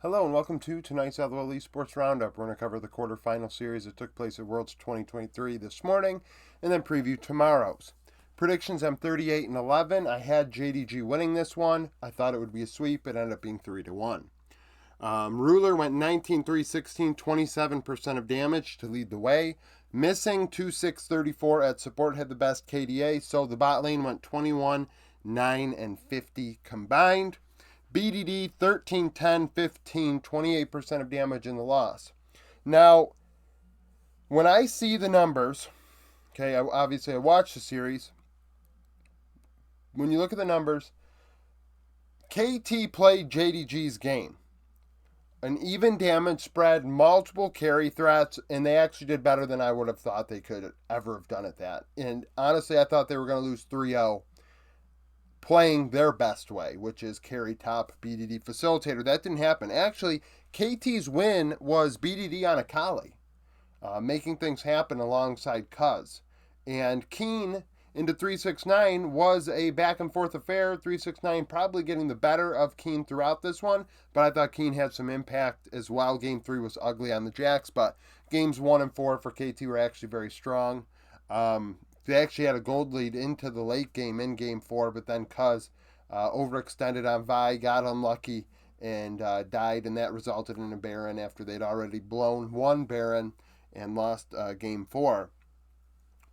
Hello and welcome to tonight's LOL Esports Roundup. We're going to cover the quarterfinal series that took place at Worlds 2023 this morning and then preview tomorrow's. Predictions, I'm 38-11. I had JDG winning this one. I thought it would be a sweep. It ended up being 3-1. Ruler went 19-3-16, 27% of damage to lead the way. Missing 2-6-34 at support had the best KDA, so the bot lane went 21-9 and 50 combined. BDD 13-10-15, 28% of damage in the loss. Now, when I see the numbers, okay, obviously I watched the series. When you look at the numbers, KT played JDG's game. An even damage spread, multiple carry threats, and they actually did better than I would have thought they could ever have done at that. And honestly, I thought they were going to lose 3-0 playing their best way, which is carry top BDD facilitator. That didn't happen. Actually, KT's win was BDD on Akali, making things happen alongside Cuz. And Keen into 369 was a back and forth affair. 369 probably getting the better of Keen throughout this one, but I thought Keen had some impact as well. Game 3 was ugly on the Jacks, but games 1 and 4 for KT were actually very strong. They actually had a gold lead into the late game in Game 4, but then Cuz overextended on Vi, got unlucky, and died, and that resulted in a Baron after they'd already blown one Baron and lost Game 4.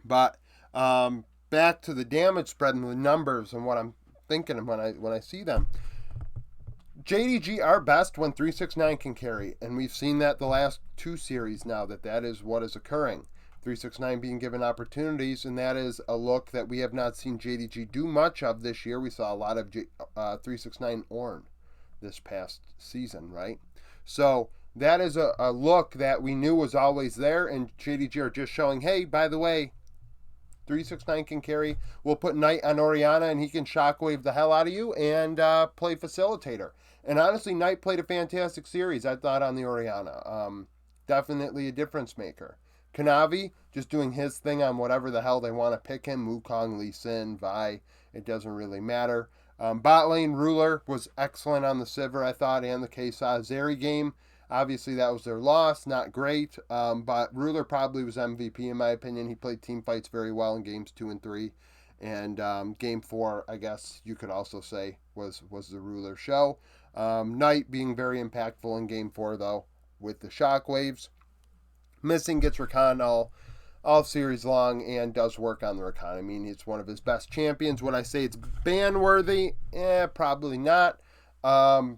But back to the damage spread and the numbers and what I'm thinking when I see them. JDG are best when 369 can carry, and we've seen that the last two series now that is what is occurring. 369 being given opportunities, and that is a look that we have not seen JDG do much of this year. We saw a lot of 369 Ornn this past season, right? So that is a look that we knew was always there, and JDG are just showing, hey, by the way, 369 can carry. We'll put Knight on Orianna, and he can shockwave the hell out of you and play facilitator. And honestly, Knight played a fantastic series, I thought, on the Orianna. Definitely a difference maker. Kanavi just doing his thing on whatever the hell they want to pick him. Wukong, Lee Sin, Vi. It doesn't really matter. Bot lane, Ruler was excellent on the Sivir, I thought, and the Kesa Zeri game. Obviously, that was their loss. Not great. But Ruler probably was MVP, in my opinion. He played team fights very well in games 2 and 3. And game 4, I guess you could also say, was the Ruler show. Knight being very impactful in game 4, though, with the shockwaves. Missing gets Rakan all series long and does work on the Rakan. I mean, it's one of his best champions. When I say it's ban-worthy, probably not.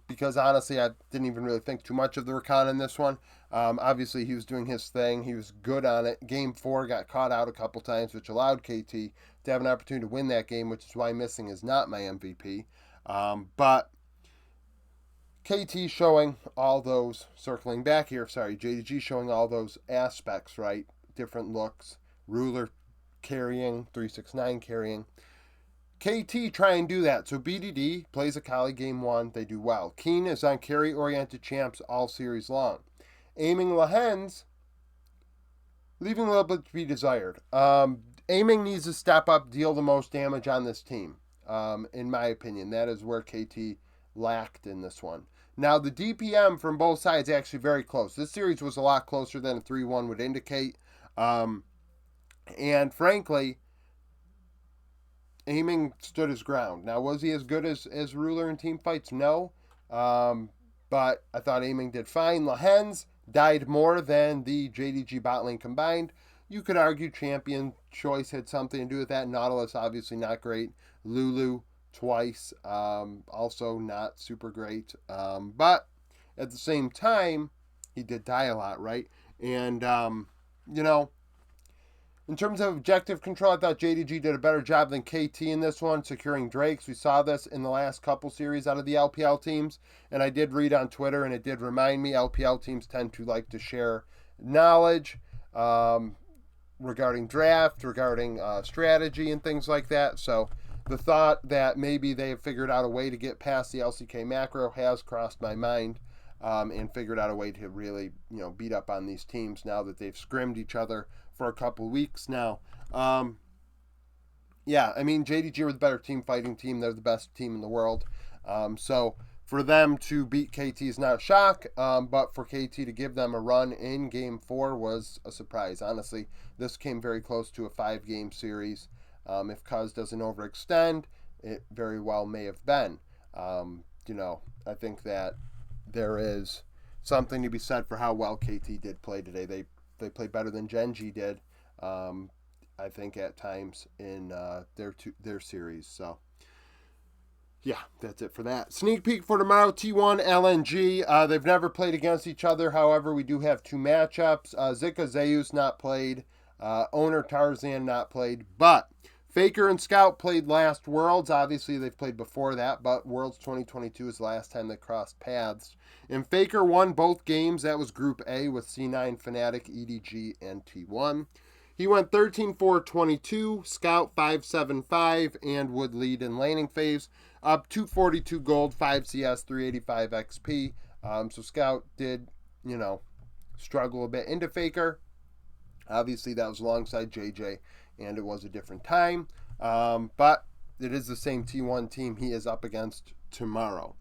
Because honestly, I didn't even really think too much of the Rakan in this one. Obviously, he was doing his thing. He was good on it. Game 4 got caught out a couple times, which allowed KT to have an opportunity to win that game, which is why Missing is not my MVP. But KT showing all those, circling back here, JDG showing all those aspects, right? Different looks. Ruler carrying, 369 carrying. KT try and do that. So BDD plays Akali game 1. They do well. Keen is on carry-oriented champs all series long. Aiming Lehens, leaving a little bit to be desired. Aiming needs to step up, deal the most damage on this team, in my opinion. That is where KT lacked in this one. Now, the DPM from both sides is actually very close. This series was a lot closer than a 3-1 would indicate. And frankly, Aiming stood his ground. Now, was he as good as Ruler in team fights? No. But I thought Aiming did fine. Lehens died more than the JDG bot lane combined. You could argue champion choice had something to do with that. Nautilus, obviously not great. Lulu, twice, also not super great, but at the same time, he did die a lot, right? And, in terms of objective control, I thought JDG did a better job than KT in this one, securing Drakes. We saw this in the last couple series out of the LPL teams, and I did read on Twitter, and it did remind me, LPL teams tend to like to share knowledge regarding draft, regarding strategy, and things like that, so the thought that maybe they have figured out a way to get past the LCK macro has crossed my mind, and figured out a way to really, beat up on these teams now that they've scrimmed each other for a couple weeks now. Yeah, I mean, JDG are the better team fighting team. They're the best team in the world. So For them to beat KT is not a shock, but for KT to give them a run in Game 4 was a surprise. Honestly, this came very close to a 5-game series. If Cuz doesn't overextend, it very well may have been. I think that there is something to be said for how well KT did play today. They played better than Gen G did, I think, at times in their series. So, yeah, that's it for that. Sneak peek for tomorrow, T1, LNG. They've never played against each other. However, we do have 2 matchups. Zika Zeus not played. Owner Tarzan not played. But Faker and Scout played last Worlds. Obviously, they've played before that, but Worlds 2022 is the last time they crossed paths. And Faker won both games. That was Group A with C9, Fnatic, EDG, and T1. He went 13-4-22, Scout 5-7-5, and would lead in laning phase. Up 242 gold, 5 CS, 385 XP. So Scout did, struggle a bit into Faker. Obviously, that was alongside JJ, and it was a different time. But it is the same T1 team he is up against tomorrow.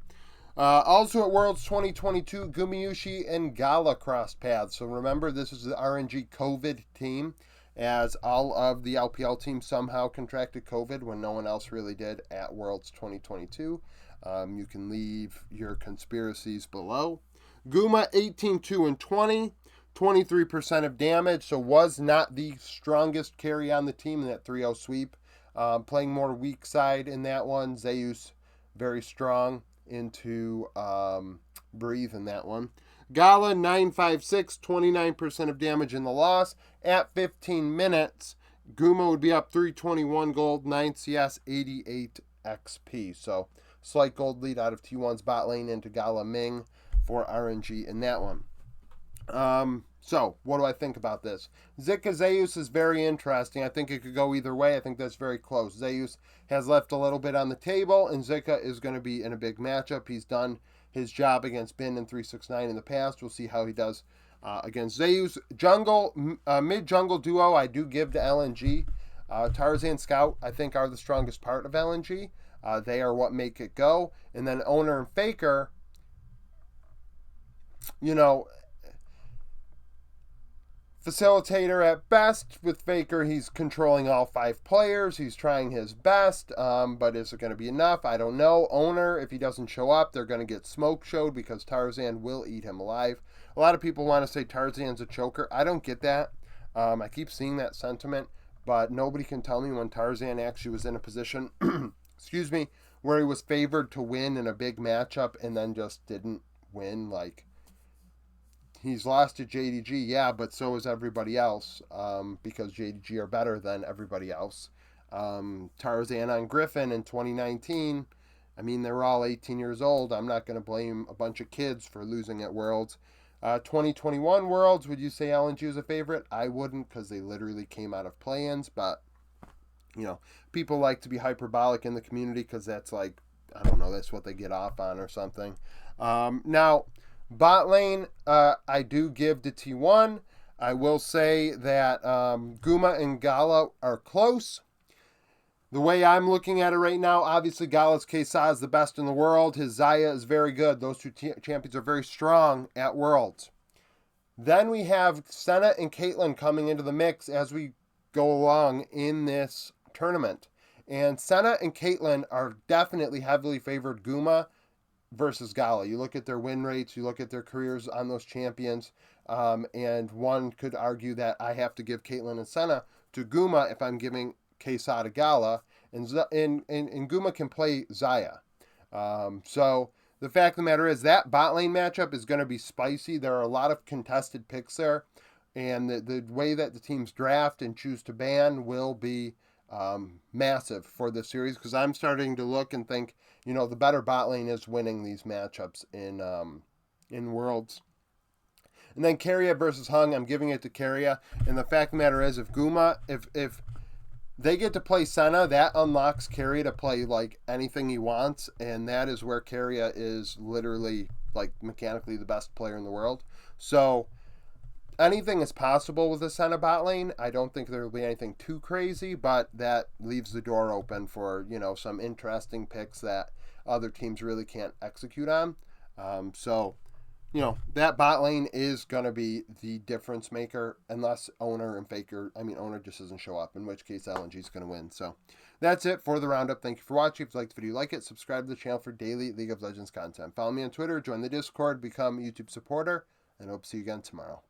Also at Worlds 2022, Gumayushi and Gala crossed paths. So remember, this is the RNG COVID team, as all of the LPL teams somehow contracted COVID when no one else really did at Worlds 2022. You can leave your conspiracies below. Guma 18-2-20, 23% of damage, so was not the strongest carry on the team in that 3-0 sweep. Playing more weak side in that one. Zeus very strong into Breathe in that one. Gala 9-5-6, 29% of damage in the loss. At 15 minutes, Guma would be up 321 gold, 9 CS, 88 XP. So slight gold lead out of T1's bot lane into Gala Ming for RNG in that one. So what do I think about this? Zika Zeus is very interesting. I think it could go either way. I think that's very close. Zeus has left a little bit on the table, and Zika is going to be in a big matchup. He's done his job against Bin and 369 in the past. We'll see how he does against Zeus. Mid-jungle duo, I do give to LNG. Tarzan Scout, I think, are the strongest part of LNG. They are what make it go. And then Owner and Faker, facilitator at best. With Faker, he's controlling all 5 players. He's trying his best, but is it going to be enough? I don't know. Owner, if he doesn't show up, they're going to get smoke showed because Tarzan will eat him alive. A lot of people want to say Tarzan's a choker. I don't get that. I keep seeing that sentiment, but nobody can tell me when Tarzan actually was in a position, excuse me, where he was favored to win in a big matchup and then just didn't win. Like, he's lost to JDG, yeah, but so is everybody else, because JDG are better than everybody else. Tarzan on Griffin in 2019, I mean, they were all 18 years old. I'm not going to blame a bunch of kids for losing at Worlds. 2021 Worlds, would you say LNG is a favorite? I wouldn't, because they literally came out of play-ins, but, people like to be hyperbolic in the community because that's like, I don't know, that's what they get off on or something. Now, bot lane, I do give to T1. I will say that Guma and Gala are close. The way I'm looking at it right now, obviously Gala's Kesa is the best in the world. His Zaya is very good. Those two champions are very strong at Worlds. Then we have Senna and Caitlyn coming into the mix as we go along in this tournament. And Senna and Caitlyn are definitely heavily favored Guma versus Gala. You look at their win rates, you look at their careers on those champions, and one could argue that I have to give Caitlyn and Senna to Guma if I'm giving Kesa to Gala, and Guma can play Zaya. So the fact of the matter is that bot lane matchup is going to be spicy. There are a lot of contested picks there, and the way that the teams draft and choose to ban will be massive for this series, because I'm starting to look and think, the better bot lane is winning these matchups in Worlds. And then Keria versus Hung, I'm giving it to Keria. And the fact of the matter is, if Guma, if they get to play Senna, that unlocks Keria to play like anything he wants, and that is where Keria is literally like mechanically the best player in the world. So anything is possible with the Senna bot lane. I don't think there will be anything too crazy, but that leaves the door open for, some interesting picks that other teams really can't execute on. So, that bot lane is going to be the difference maker unless owner and faker, owner just doesn't show up, in which case LNG is going to win. So that's it for the roundup. Thank you for watching. If you liked the video, like it, subscribe to the channel for daily League of Legends content. Follow me on Twitter, join the Discord, become a YouTube supporter, and I hope to see you again tomorrow.